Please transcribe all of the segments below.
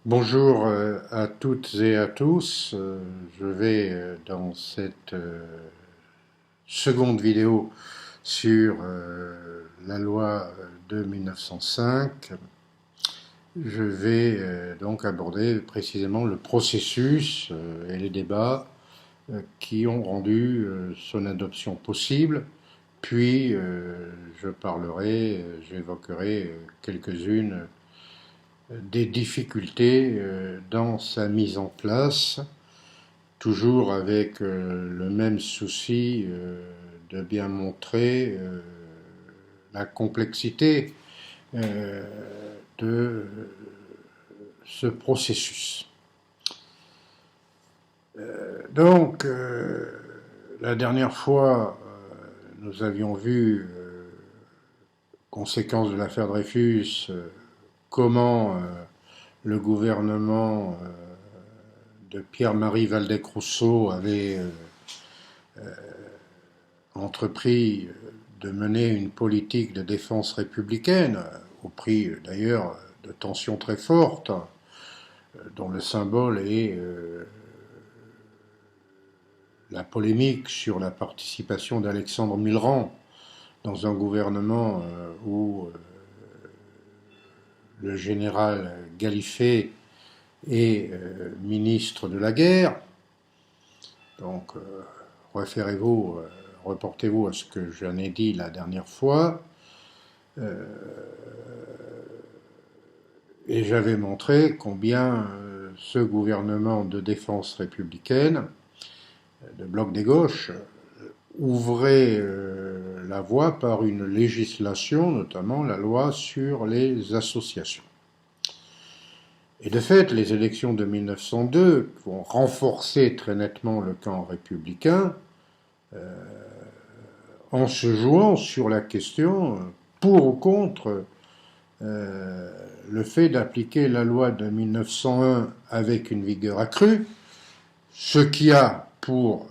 Bonjour à toutes et à tous. Je vais dans cette seconde vidéo sur la loi de 1905. Je vais donc aborder précisément le processus et les débats qui ont rendu son adoption possible. Puis j'évoquerai quelques-unes des difficultés dans sa mise en place, toujours avec le même souci de bien montrer la complexité de ce processus. Donc, la dernière fois, nous avions vu, conséquence de l'affaire Dreyfus, comment le gouvernement de Pierre-Marie Waldeck-Rousseau avait entrepris de mener une politique de défense républicaine, au prix d'ailleurs de tensions très fortes, dont le symbole est la polémique sur la participation d'Alexandre Millerand dans un gouvernement où le général Gallifet est ministre de la guerre. Donc, reportez-vous à ce que j'en ai dit la dernière fois. Et j'avais montré combien ce gouvernement de défense républicaine, de bloc des gauches, ouvrait la voie par une législation, notamment la loi sur les associations. Et de fait, les élections de 1902 vont renforcer très nettement le camp républicain en se jouant sur la question pour ou contre le fait d'appliquer la loi de 1901 avec une vigueur accrue, ce qui a pour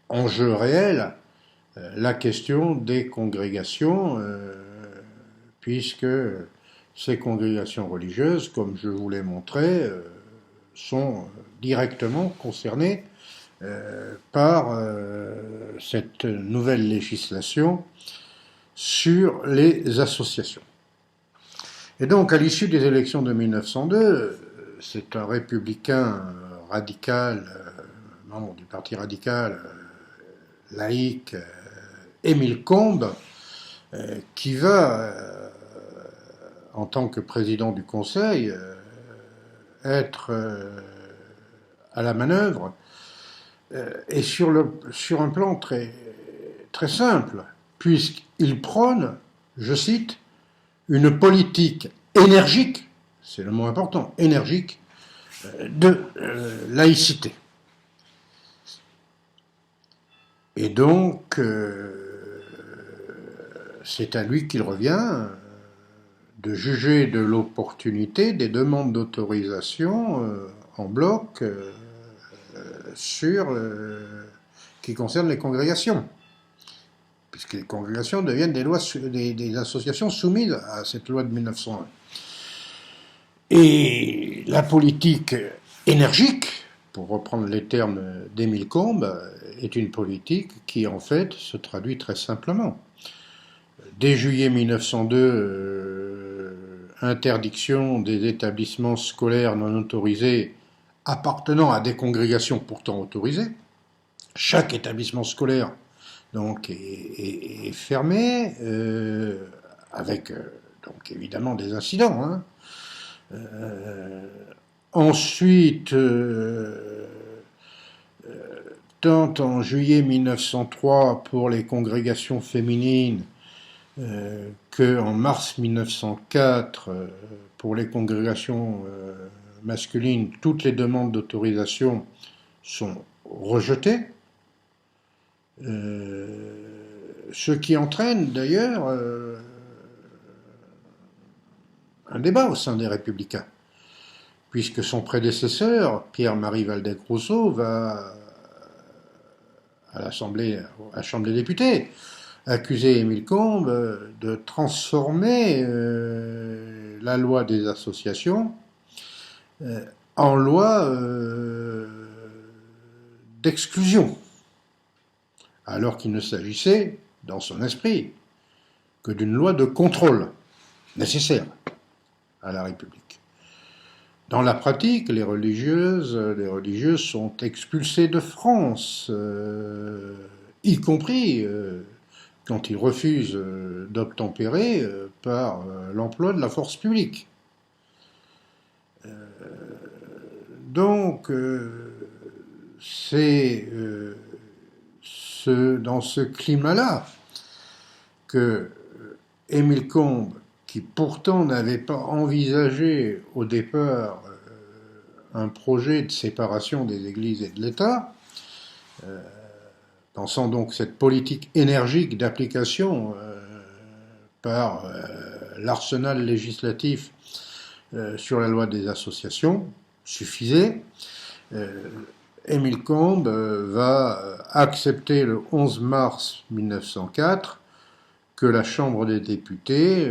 enjeu réel la question des congrégations, puisque ces congrégations religieuses, comme je vous l'ai montré, sont directement concernées par cette nouvelle législation sur les associations. Et donc, à l'issue des élections de 1902, c'est un républicain radical, membre du Parti radical, laïque, Émile Combes, qui va, en tant que président du Conseil, être à la manœuvre, et sur un plan très, très simple, puisqu'il prône, je cite, une politique énergique, c'est le mot important, énergique, de laïcité. Et donc, c'est à lui qu'il revient de juger de l'opportunité des demandes d'autorisation en bloc qui concernent les congrégations, puisque les congrégations deviennent des associations soumises à cette loi de 1901. Et la politique énergique, pour reprendre les termes d'Émile Combes, est une politique qui en fait se traduit très simplement. Dès juillet 1902, interdiction des établissements scolaires non autorisés appartenant à des congrégations pourtant autorisées. Chaque établissement scolaire donc est fermé, avec donc évidemment des incidents. Hein. Ensuite, tant en juillet 1903 pour les congrégations féminines qu'en mars 1904 pour les congrégations masculines, toutes les demandes d'autorisation sont rejetées. Ce qui entraîne d'ailleurs un débat au sein des Républicains, puisque son prédécesseur, Pierre-Marie Waldeck-Rousseau, va à la Chambre des députés accuser Émile Combes de transformer la loi des associations en loi d'exclusion, alors qu'il ne s'agissait, dans son esprit, que d'une loi de contrôle nécessaire à la République. Dans la pratique, les religieuses sont expulsées de France, y compris quand ils refusent d'obtempérer par l'emploi de la force publique. Donc, c'est dans ce climat-là que Émile Combes, qui pourtant n'avait pas envisagé au départ un projet de séparation des églises et de l'État, pensant donc cette politique énergique d'application par l'arsenal législatif sur la loi des associations suffisait, Émile Combes va accepter le 11 mars 1904 que la Chambre des députés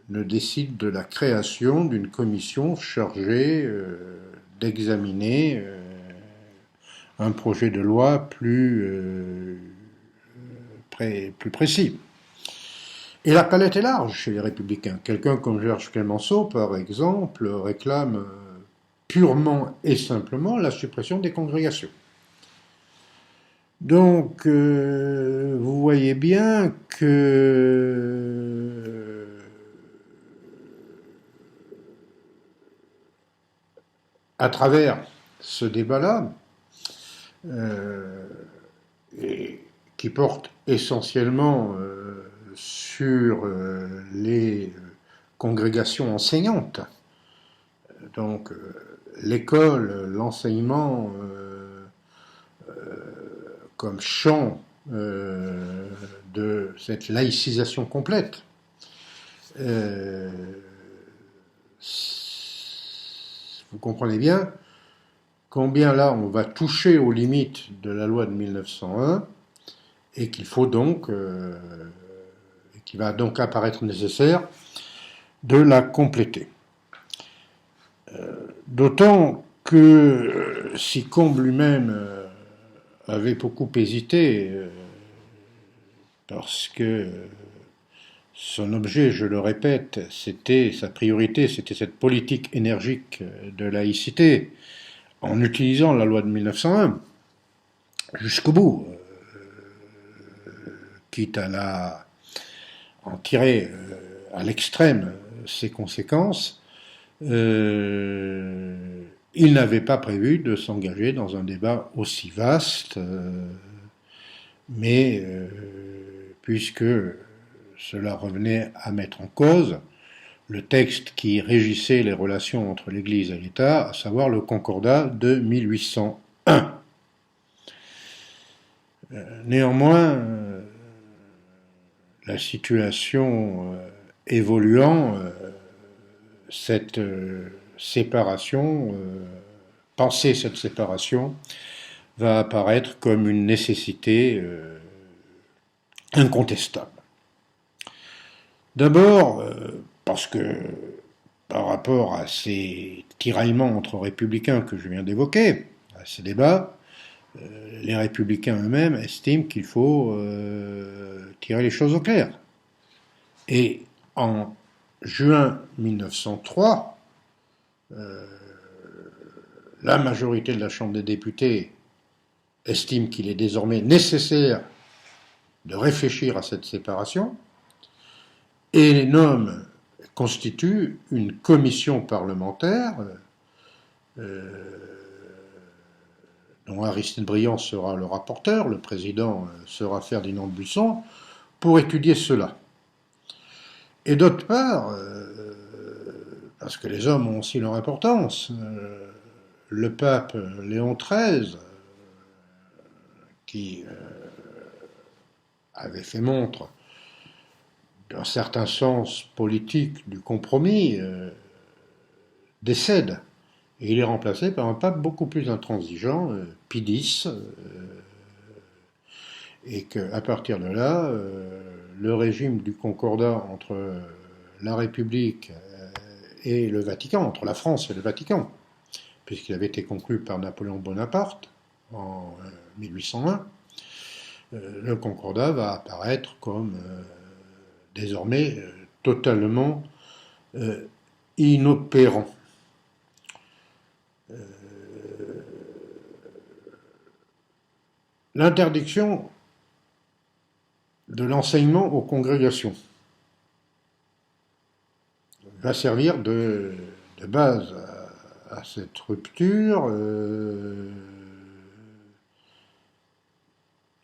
ne décide de la création d'une commission chargée d'examiner un projet de loi plus précis. Et la palette est large chez les Républicains. Quelqu'un comme Georges Clemenceau, par exemple, réclame purement et simplement la suppression des congrégations. Donc, vous voyez bien que à travers ce débat-là, qui porte essentiellement sur les congrégations enseignantes, donc l'école, l'enseignement comme champ de cette laïcisation complète, vous comprenez bien combien là on va toucher aux limites de la loi de 1901 et qu'il faut donc, qu'il va donc apparaître nécessaire de la compléter. D'autant que si Combes lui-même avait beaucoup hésité, parce que son objet, je le répète, sa priorité, c'était cette politique énergique de laïcité, en utilisant la loi de 1901 jusqu'au bout, quitte à en tirer à l'extrême ses conséquences, il n'avait pas prévu de s'engager dans un débat aussi vaste, mais puisque cela revenait à mettre en cause le texte qui régissait les relations entre l'Église et l'État, à savoir le Concordat de 1801. Néanmoins, la situation évoluant, cette séparation, penser cette séparation, va apparaître comme une nécessité incontestable. D'abord, parce que par rapport à ces tiraillements entre républicains que je viens d'évoquer, à ces débats, les républicains eux-mêmes estiment qu'il faut tirer les choses au clair. Et en juin 1903, la majorité de la Chambre des députés estime qu'il est désormais nécessaire de réfléchir à cette séparation et constitue une commission parlementaire dont Aristide Briand sera le rapporteur, le président sera Ferdinand de Buisson, pour étudier cela. Et d'autre part, parce que les hommes ont aussi leur importance, le pape Léon XIII, qui avait fait montre d'un certain sens politique du compromis, décède. Et il est remplacé par un pape beaucoup plus intransigeant, Pie X, et qu'à partir de là, le régime du concordat entre la République et le Vatican, entre la France et le Vatican, puisqu'il avait été conclu par Napoléon Bonaparte en 1801. Le Concordat va apparaître comme désormais totalement inopérant. L'interdiction de l'enseignement aux congrégations va servir de base à cette rupture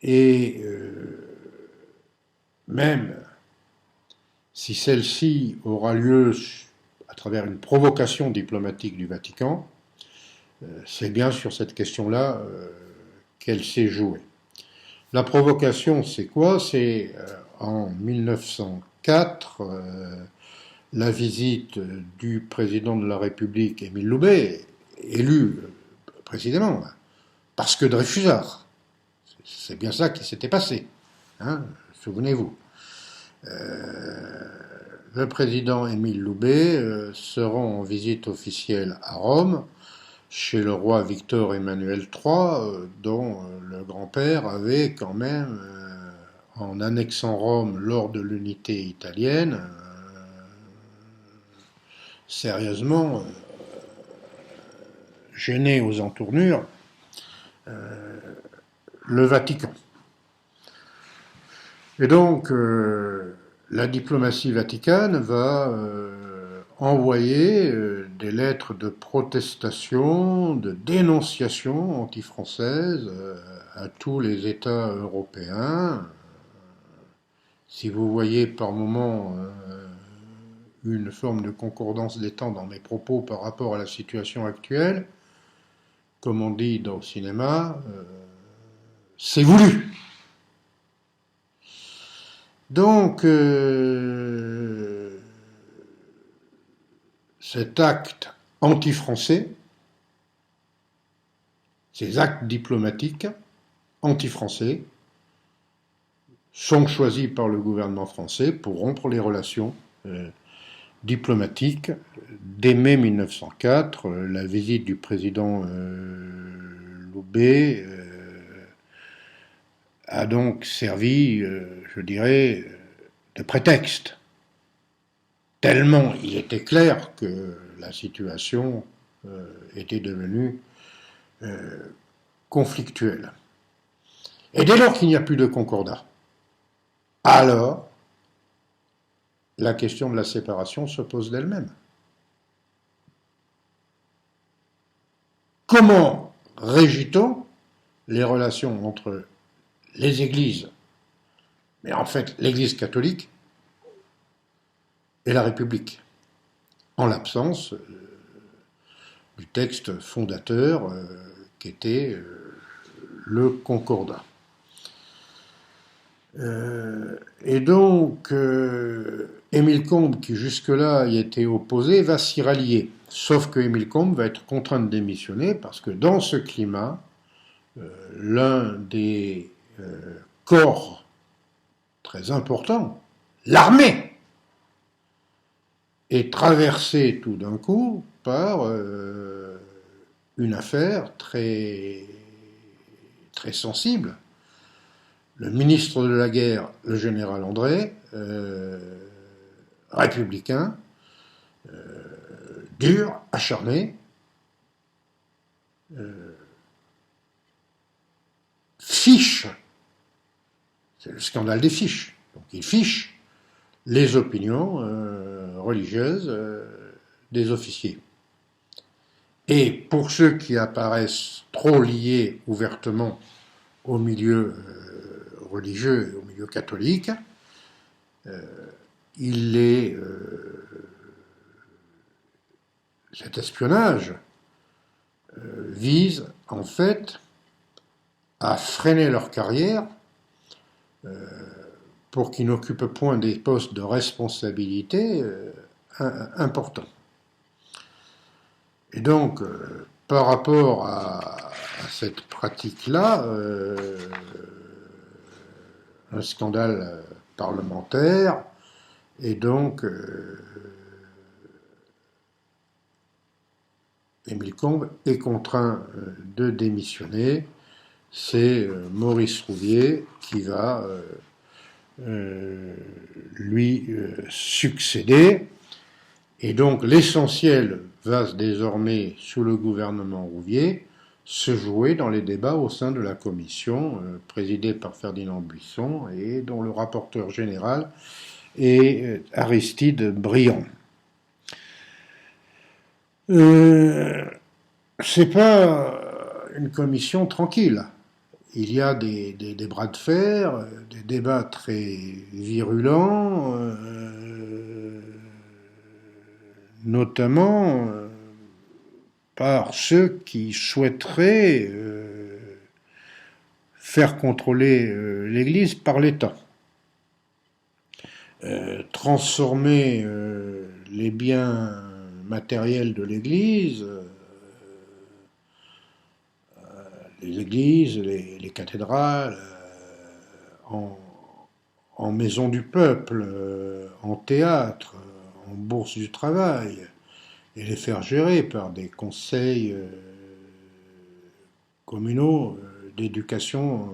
et même si celle-ci aura lieu à travers une provocation diplomatique du Vatican, c'est bien sur cette question-là qu'elle s'est jouée. La provocation, c'est quoi? C'est en 1904, la visite du président de la République, Émile Loubet, élu précisément parce que Dreyfusard. C'est bien ça qui s'était passé, hein, souvenez-vous. Le président Émile Loubet se rend en visite officielle à Rome, chez le roi Victor Emmanuel III, dont le grand-père avait quand même, en annexant Rome lors de l'unité italienne, sérieusement gêné aux entournures le Vatican. Et donc, la diplomatie vaticane va envoyer des lettres de protestation, de dénonciation anti-française à tous les États européens. Si vous voyez par moment une forme de concordance des temps dans mes propos par rapport à la situation actuelle, comme on dit dans le cinéma, c'est voulu. Donc, cet acte anti-français, ces actes diplomatiques anti-français, sont choisis par le gouvernement français pour rompre les relations diplomatiques. Dès mai 1904, la visite du président Loubet a donc servi, je dirais, de prétexte. Tellement il était clair que la situation était devenue conflictuelle. Et dès lors qu'il n'y a plus de concordat, alors la question de la séparation se pose d'elle-même. Comment régit-on les relations entre les églises, mais en fait l'église catholique, et la République, en l'absence du texte fondateur qui était le Concordat. Et donc, Émile Combes, qui jusque-là y était opposé, va s'y rallier. Sauf que Émile Combes va être contraint de démissionner parce que dans ce climat, l'un des corps très importants, l'armée, est traversé tout d'un coup par une affaire très, très sensible. Le ministre de la guerre, le général André, républicain, dur, acharné, fiche, c'est le scandale des fiches, donc il fiche les opinions religieuses des officiers. Et pour ceux qui apparaissent trop liés ouvertement au milieu religieux et au milieu catholique, cet espionnage vise en fait à freiner leur carrière pour qu'ils n'occupent point des postes de responsabilité importants. Et donc, par rapport à cette pratique-là, un scandale parlementaire, et donc Émile Combes est contraint de démissionner. C'est Maurice Rouvier qui va lui succéder. Et donc l'essentiel va désormais, sous le gouvernement Rouvier, se jouer dans les débats au sein de la commission présidée par Ferdinand Buisson et dont le rapporteur général est Aristide Briand. C'est pas une commission tranquille. Il y a des bras de fer, des débats très virulents, notamment par ceux qui souhaiteraient faire contrôler l'Église par l'État. Transformer les biens matériels de l'Église, les églises, les cathédrales, en maison du peuple, en théâtre, en bourse du travail, et les faire gérer par des conseils communaux d'éducation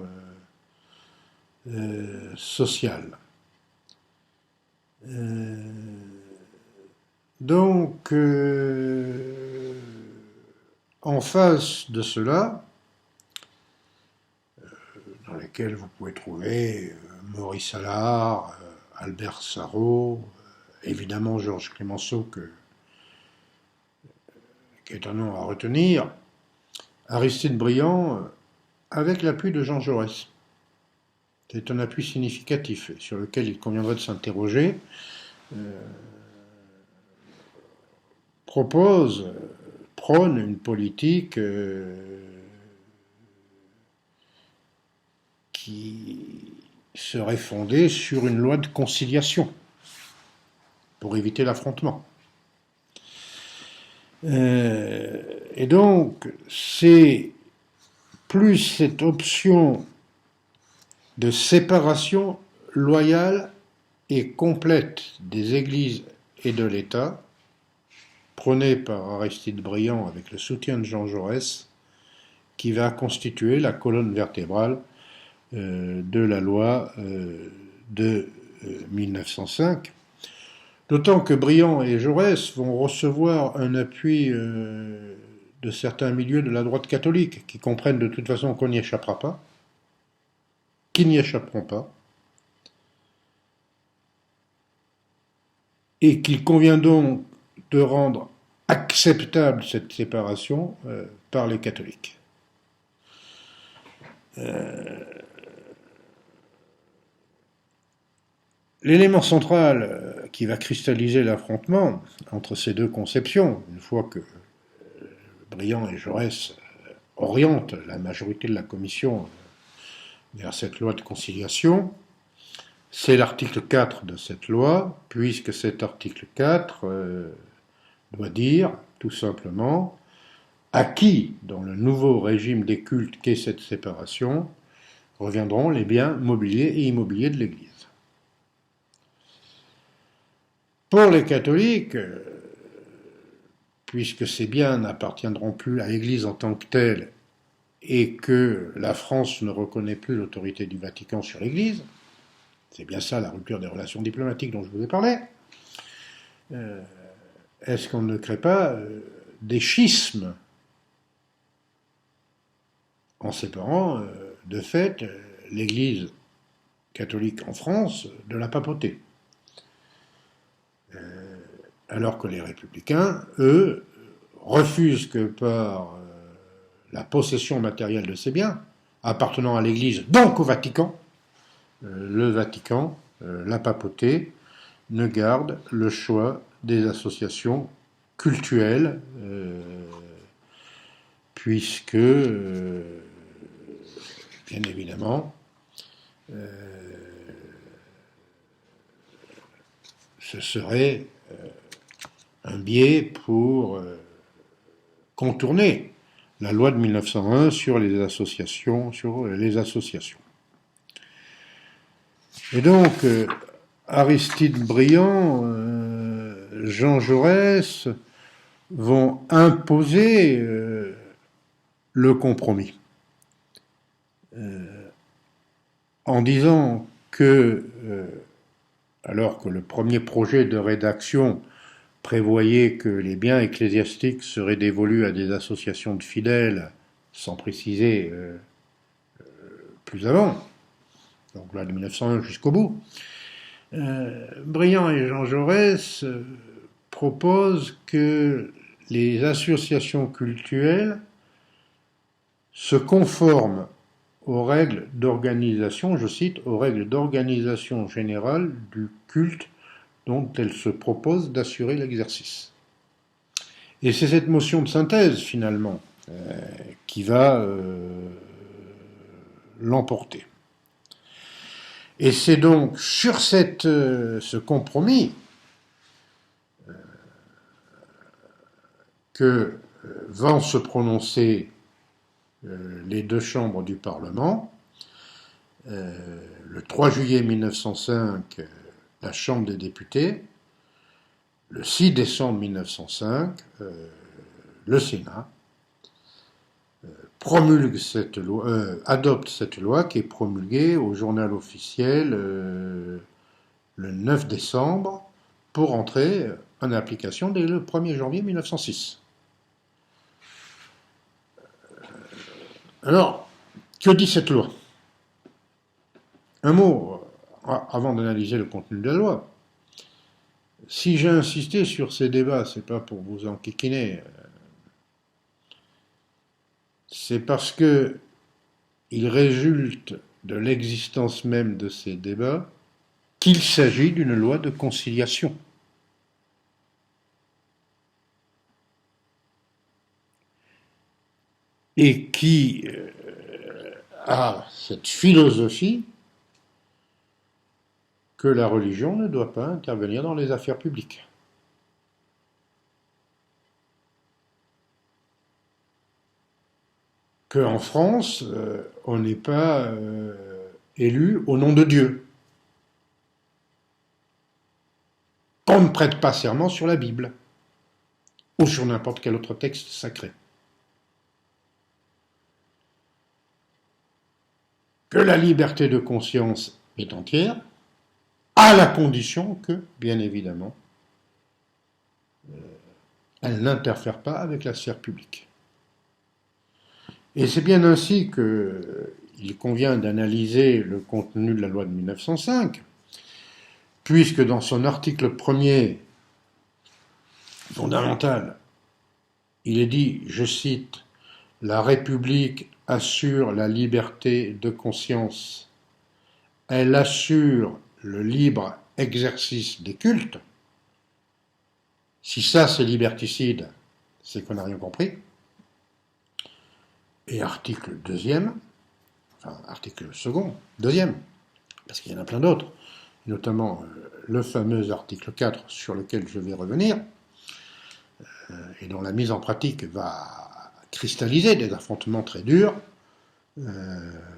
sociale. Donc, en face de cela, dans lesquels vous pouvez trouver Maurice Allard, Albert Sarraut, évidemment Georges Clemenceau, qui est un nom à retenir, Aristide Briand, avec l'appui de Jean Jaurès. C'est un appui significatif sur lequel il conviendrait de s'interroger. Prône une politique qui serait fondée sur une loi de conciliation pour éviter l'affrontement. Et donc, c'est plus cette option de séparation loyale et complète des églises et de l'État, prônée par Aristide Briand avec le soutien de Jean Jaurès, qui va constituer la colonne vertébrale de la loi de 1905. D'autant que Briand et Jaurès vont recevoir un appui de certains milieux de la droite catholique, qui comprennent de toute façon qu'on n'y échappera pas, qu'ils n'y échapperont pas, et qu'il convient donc de rendre acceptable cette séparation par les catholiques. L'élément central qui va cristalliser l'affrontement entre ces deux conceptions, une fois que Briand et Jaurès orientent la majorité de la commission vers cette loi de conciliation, c'est l'article 4 de cette loi, puisque cet article 4 doit dire, tout simplement, à qui, dans le nouveau régime des cultes qu'est cette séparation, reviendront les biens mobiliers et immobiliers de l'Église. Pour les catholiques, puisque ces biens n'appartiendront plus à l'Église en tant que telle et que la France ne reconnaît plus l'autorité du Vatican sur l'Église, c'est bien ça la rupture des relations diplomatiques dont je vous ai parlé, est-ce qu'on ne crée pas des schismes en séparant de fait l'Église catholique en France de la papauté, alors que les républicains, eux, refusent que par la possession matérielle de ces biens, appartenant à l'Église, donc au Vatican, le Vatican, la papauté, ne garde le choix des associations cultuelles, puisque, bien évidemment, ce serait un biais pour contourner la loi de 1901 sur les associations. Et donc, Aristide Briand, Jean Jaurès vont imposer le compromis en disant que, alors que le premier projet de rédaction prévoyait que les biens ecclésiastiques seraient dévolus à des associations de fidèles, sans préciser plus avant, donc là de 1901 jusqu'au bout, Briand et Jean Jaurès proposent que les associations cultuelles se conforment aux règles d'organisation, je cite, aux règles d'organisation générale du culte dont elles se proposent d'assurer l'exercice. Et c'est cette motion de synthèse, finalement, qui va l'emporter. Et c'est donc sur ce compromis que vont se prononcer les deux chambres du Parlement. Le 3 juillet 1905, la Chambre des députés. Le 6 décembre 1905, le Sénat adopte cette loi qui est promulguée au journal officiel le 9 décembre pour entrer en application dès le 1er janvier 1906. Alors, que dit cette loi? Un mot avant d'analyser le contenu de la loi. Si j'ai insisté sur ces débats, c'est pas pour vous enquiquiner, c'est parce que il résulte de l'existence même de ces débats qu'il s'agit d'une loi de conciliation. Et qui a cette philosophie que la religion ne doit pas intervenir dans les affaires publiques. Qu'en France, on n'est pas élu au nom de Dieu. Qu'on ne prête pas serment sur la Bible ou sur n'importe quel autre texte sacré. Que la liberté de conscience est entière, à la condition que, bien évidemment, elle n'interfère pas avec la sphère publique. Et c'est bien ainsi qu'il convient d'analyser le contenu de la loi de 1905, puisque dans son article 1er fondamental, il est dit, je cite, « La République assure la liberté de conscience, elle assure le libre exercice des cultes. » Si ça c'est liberticide, c'est qu'on n'a rien compris. Et article 2e, enfin article 2e, parce qu'il y en a plein d'autres, notamment le fameux article 4 sur lequel je vais revenir, et dont la mise en pratique va cristalliser des affrontements très durs.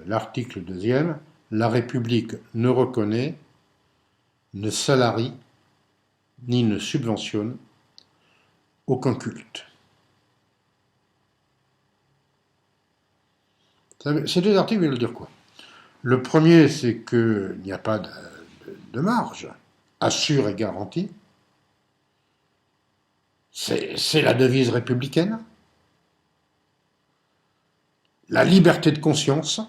L'article 2e, la République ne reconnaît, ne salarie, ni ne subventionne aucun culte. Ces deux articles veulent dire quoi? Le premier, c'est qu'il n'y a pas de marge, assure et garantie. C'est la devise républicaine. La liberté de conscience.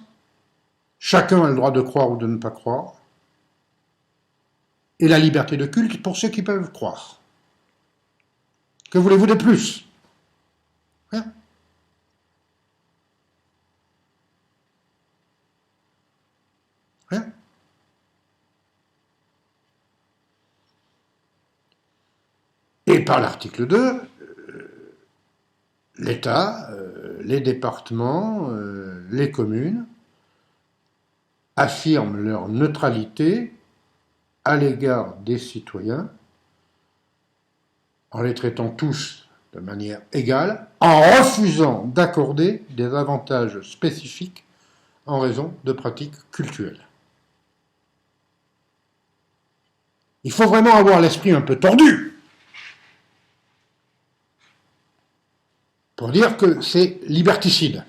Chacun a le droit de croire ou de ne pas croire. Et la liberté de culte pour ceux qui peuvent croire. Que voulez-vous de plus? Rien. Rien. Et par l'article 2, l'État, les départements, les communes affirment leur neutralité à l'égard des citoyens en les traitant tous de manière égale, en refusant d'accorder des avantages spécifiques en raison de pratiques cultuelles. Il faut vraiment avoir l'esprit un peu tordu pour dire que c'est liberticide.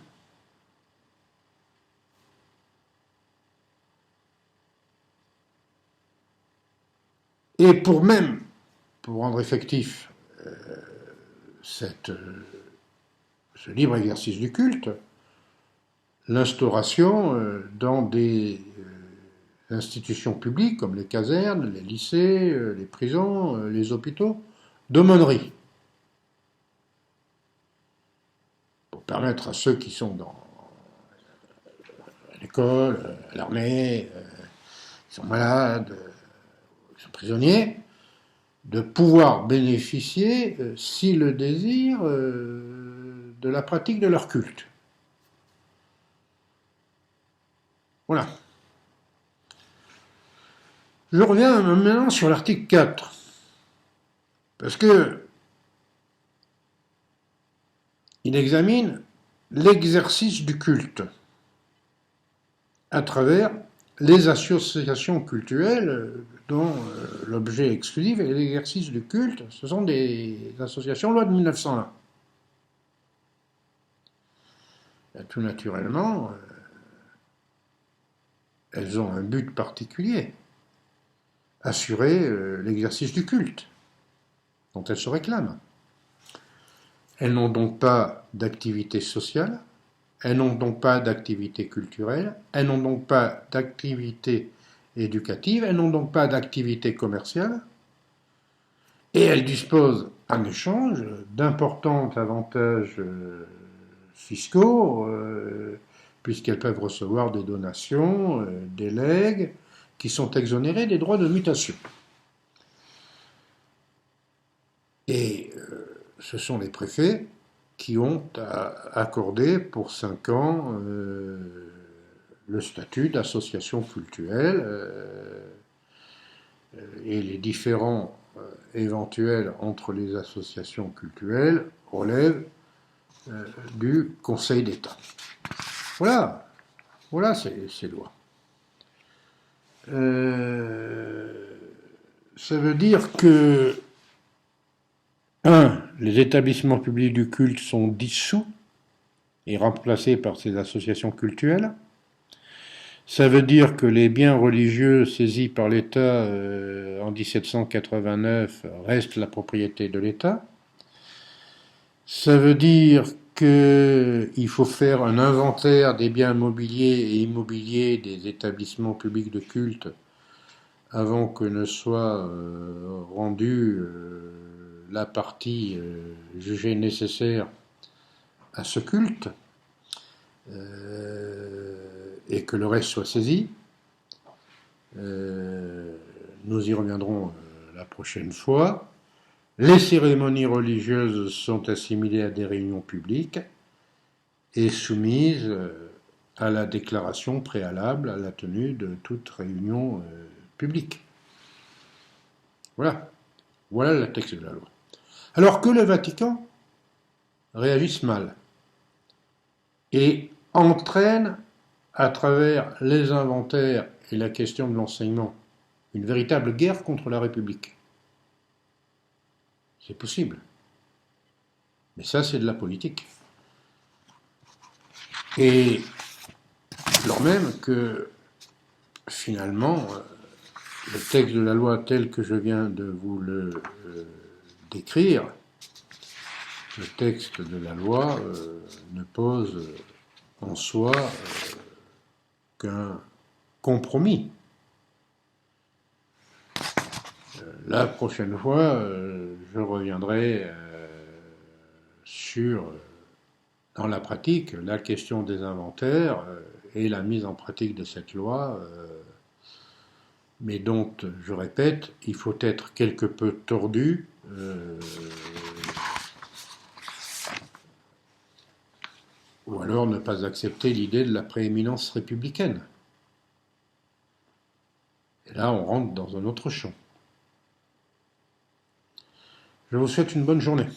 Et pour rendre effectif ce libre exercice du culte, l'instauration dans des institutions publiques comme les casernes, les lycées, les prisons, les hôpitaux, d'aumôneries, pour permettre à ceux qui sont dans l'école, à l'armée, qui sont malades, qui sont prisonniers, de pouvoir bénéficier, s'ils le désirent, de la pratique de leur culte. Voilà. Je reviens maintenant sur l'article 4, parce que il examine l'exercice du culte à travers les associations cultuelles dont l'objet exclusif est l'exercice du culte. Ce sont des associations loi de 1901. Et tout naturellement, elles ont un but particulier, assurer l'exercice du culte dont elles se réclament. Elles n'ont donc pas d'activité sociale, elles n'ont donc pas d'activité culturelle, elles n'ont donc pas d'activité éducative, elles n'ont donc pas d'activité commerciale, et elles disposent en échange d'importants avantages fiscaux, puisqu'elles peuvent recevoir des donations, des legs, qui sont exonérés des droits de mutation. Et ce sont les préfets qui ont accordé pour 5 ans le statut d'association cultuelle et les différents éventuels entre les associations cultuelles relèvent du Conseil d'État. Voilà ces lois. Ça veut dire que 1. Les établissements publics du culte sont dissous et remplacés par ces associations cultuelles. Ça veut dire que les biens religieux saisis par l'État en 1789 restent la propriété de l'État. Ça veut dire qu'il faut faire un inventaire des biens mobiliers et immobiliers des établissements publics de culte avant que ne soit rendue la partie jugée nécessaire à ce culte et que le reste soit saisi. Nous y reviendrons la prochaine fois. Les cérémonies religieuses sont assimilées à des réunions publiques et soumises à la déclaration préalable à la tenue de toute réunion publique. Voilà le texte de la loi. Alors que le Vatican réagisse mal et entraîne à travers les inventaires et la question de l'enseignement une véritable guerre contre la République. C'est possible. Mais ça, c'est de la politique. Et alors même que, finalement, le texte de la loi tel que je viens de vous le décrire, le texte de la loi ne pose en soi qu'un compromis. La prochaine fois, je reviendrai sur, dans la pratique, la question des inventaires et la mise en pratique de cette loi, mais dont, je répète, il faut être quelque peu tordu ou alors ne pas accepter l'idée de la prééminence républicaine. Et là, on rentre dans un autre champ. Je vous souhaite une bonne journée.